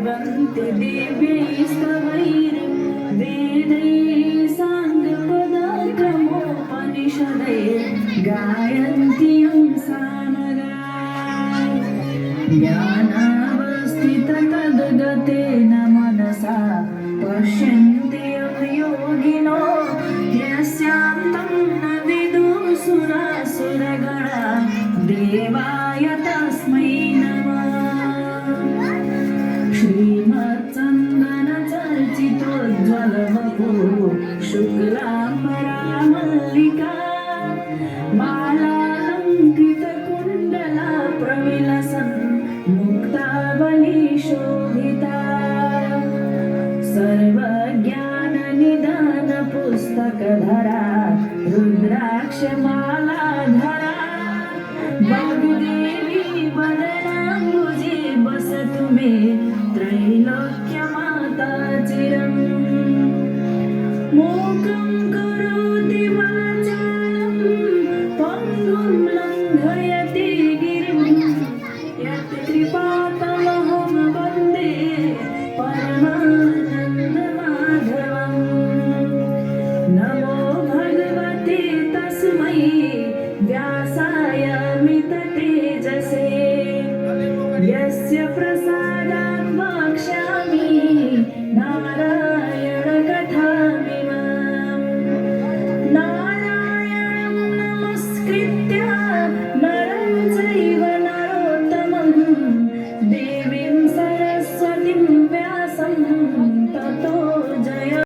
वन्ते देव्यै स्तवैर् वेदैः साङ्गपदक्रमोपनिषदैः गायन्त्यं सामगान् ज्ञानावस्थिततद्गतेन मनसा पश्यन्ति योगिनो यस्यान्तं न विदुः सुरासुरगणा देवाय तस्मै नमः। श्रीमत्सन्दनचर्चितोज्ज्वलवपुः शुक्लाम्बरा मल्लिका मालालङ्कृतकुण्डला प्रविलसन् मुक्तावलीशोभिता सर्वज्ञाननिधानपुस्तकधरा रुद्राक्षमालाधरा वाग्देवी वदनाम्बुजे वसतु मे त्रैलोक्यमाता चिरम्। मूकं करोति वाचालं पङ्गुं लङ्घयति